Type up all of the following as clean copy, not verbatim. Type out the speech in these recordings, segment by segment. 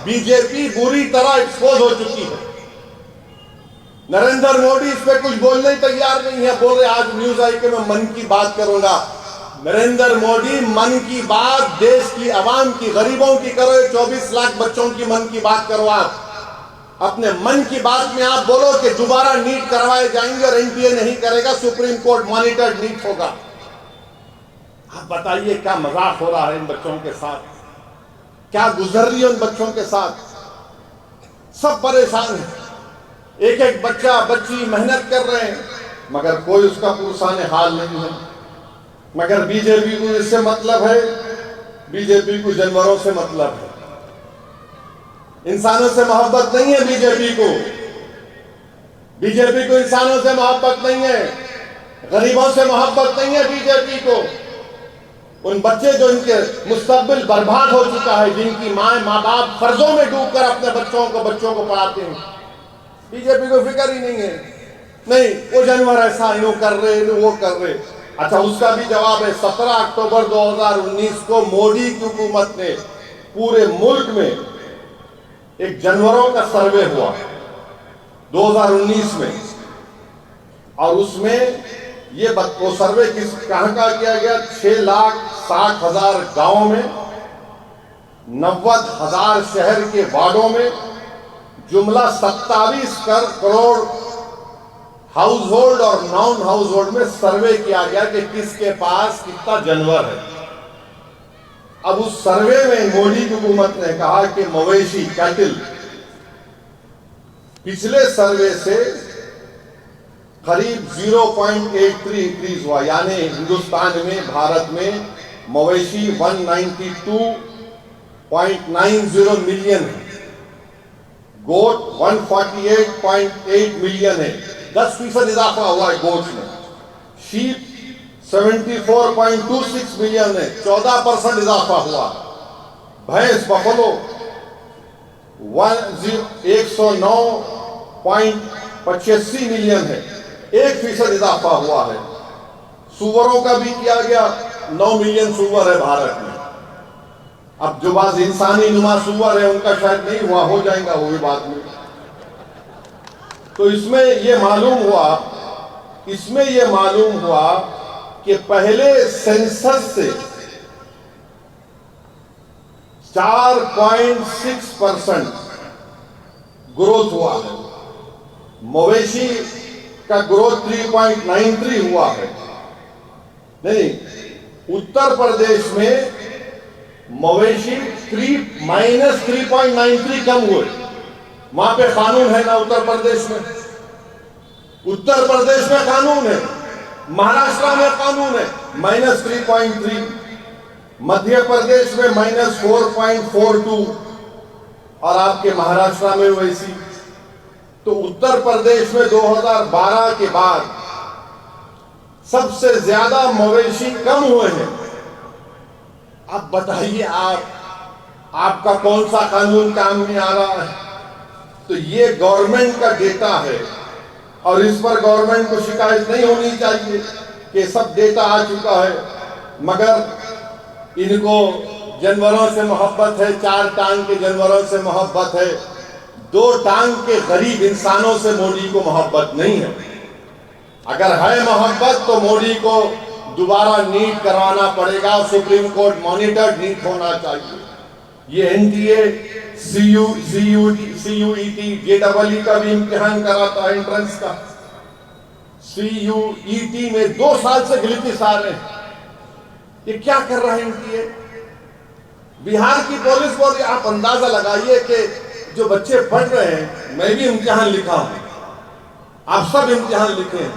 BJP बुरी तरह expose हो चुकी है। नरेंद्र मोदी इस पे कुछ बोलने तैयार नहीं है। बोल रहे आज न्यूज आई कि मैं मन की बात करूंगा। नरेंद्र मोदी मन की बात देश की आवाम की, गरीबों की करो। 24 लाख बच्चों की मन की बात करो। आप अपने मन की बात में आप बोलो कि दोबारा नीट करवाए जाएंगे और एनटीए नहीं करेगा, सुप्रीम कोर्ट मॉनिटर्ड नीट होगा। आप बताइए क्या मजाक हो रहा है इन बच्चों के साथ, क्या गुजर रही है उन बच्चों के साथ। सब परेशान है, एक एक बच्चा बच्ची मेहनत कर रहे हैं मगर कोई उसका पुरसाने हाल नहीं है। मगर बीजेपी को इससे मतलब है, बीजेपी को जानवरों से मतलब है, इंसानों से मोहब्बत नहीं है बीजेपी को। बीजेपी को इंसानों से मोहब्बत नहीं है, गरीबों से मोहब्बत नहीं है बीजेपी को। उन बच्चे जो इनके मुस्तकबिल बर्बाद हो चुका है, जिनकी माँ बाप कर्जों में डूबकर अपने बच्चों को पढ़ाते हैं, बीजेपी को फिक्र ही नहीं है। नहीं वो जानवर ऐसा इन्हों कर रहे, इन्हों वो कर रहे। अच्छा उसका भी जवाब है। 17 अक्टूबर 2019 को मोदी की हुकूमत ने पूरे मुल्क में एक जानवरों का सर्वे हुआ 2019 में, और उसमें ये वो सर्वे कहां का किया गया? 6,60,000 गांवों में, 90,000 शहर के वार्डों में, जुमला 27 करोड़ हाउस होल्ड और नॉन हाउस होल्ड में सर्वे किया गया कि किसके पास कितना जानवर है। अब उस सर्वे में मोदी की हुकूमत ने कहा कि मवेशी कैटिल पिछले सर्वे से करीब 0.83 इंक्रीज हुआ, यानी हिंदुस्तान में, भारत में मवेशी 192.90 मिलियन है, गोट 148.8 मिलियन है, 10% इजाफा हुआ है गोट में। शीप 74.26 मिलियन है, 14% इजाफा हुआ। भैंस बफलो 109.85 मिलियन है, 1% इजाफा हुआ है। सुअरों का भी किया गया, 9 मिलियन सुअर है भारत में। अब जो बात इंसानी नुमा सुअर है उनका शायद नहीं हुआ, हो जाएगा वो भी बाद में। तो इसमें ये मालूम हुआ कि पहले सेंसस से 4.6% ग्रोथ हुआ है। मवेशी का ग्रोथ 3.93 हुआ है। नहीं, उत्तर प्रदेश में मवेशी -3.93 कम हुए। वहां पे कानून है ना उत्तर प्रदेश में? उत्तर प्रदेश में कानून है, महाराष्ट्र में कानून है -3.3, मध्य प्रदेश में -4.42 और आपके महाराष्ट्र में वैसी। तो उत्तर प्रदेश में 2012 के बाद सबसे ज्यादा मवेशी कम हुए हैं। अब बताइए आपका कौन सा कानून काम में आ रहा है? तो ये गवर्नमेंट का डेटा है और इस पर गवर्नमेंट को शिकायत नहीं होनी चाहिए कि सब डेटा आ चुका है। मगर इनको जानवरों से मोहब्बत है, 4 टांग के जानवरों से मोहब्बत है, 2 टांग के गरीब इंसानों से मोदी को मोहब्बत नहीं है। अगर है मोहब्बत तो मोदी को दोबारा नीट करवाना पड़ेगा, सुप्रीम कोर्ट मॉनिटर्ड नीट होना चाहिए। ये एनटीए, सीयूईटी, जेईई का भी इम्तिहान कराता है, एंट्रेंस का। सीयूईटी में 2 साल से गिलती सार है। ये क्या कर रहा है एनटीए? बिहार की पुलिस को आप अंदाजा लगाइए कि जो बच्चे पढ़ रहे हैं, मैं भी इम्तिहान लिखा हूं, आप सब इम्तिहान लिखे हैं,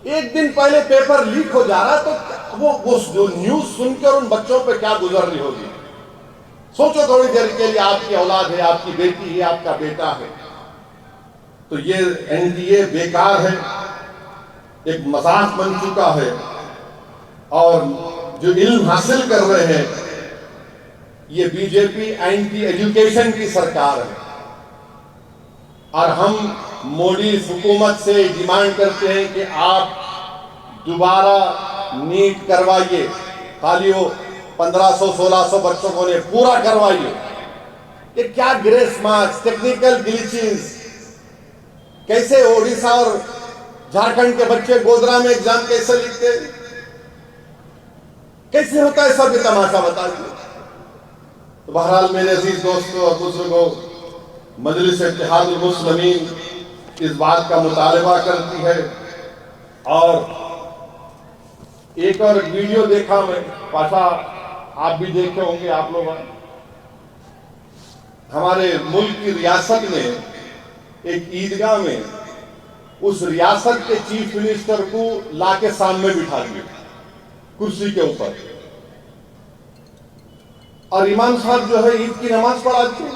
एक दिन पहले पेपर लीक हो जा रहा तो वो जो न्यूज सुनकर उन बच्चों पे क्या गुजर रही होगी। सोचो थोड़ी देर के लिए, आपकी औलाद है, आपकी बेटी है, आपका बेटा है। तो ये एनडीए बेकार है, एक मजाक बन चुका है। और जो इल्म हासिल कर रहे हैं, ये बीजेपी एंटी एजुकेशन की सरकार है। और हम मोदी हुकूमत से डिमांड करते हैं कि आप दोबारा नीट करवाइए। खाली वो 1500-1600 बच्चों को ने पूरा करवाइए। ये क्या ग्रेस मार्क्स, टेक्निकल ग्लिचेस, कैसे ओडिशा और झारखंड के बच्चे गोधरा में एग्जाम कैसे लिखते, कैसे होता है, सब ये तमाशा बता दिए। तो बहरहाल मेरे अजीज दोस्तों और बुजुर्गों, मजलिस इत्तेहादुल मुस्लिमीन इस बात का मुतालबा करती है। और एक और वीडियो देखा मैं, पाशा आप भी देखे होंगे, आप लोग, हमारे मुल्क की रियासत में एक ईदगाह में उस रियासत के चीफ मिनिस्टर को लाके सामने बिठा दिया कुर्सी के ऊपर, और इमाम साहब जो है ईद की नमाज पढ़ा दिए।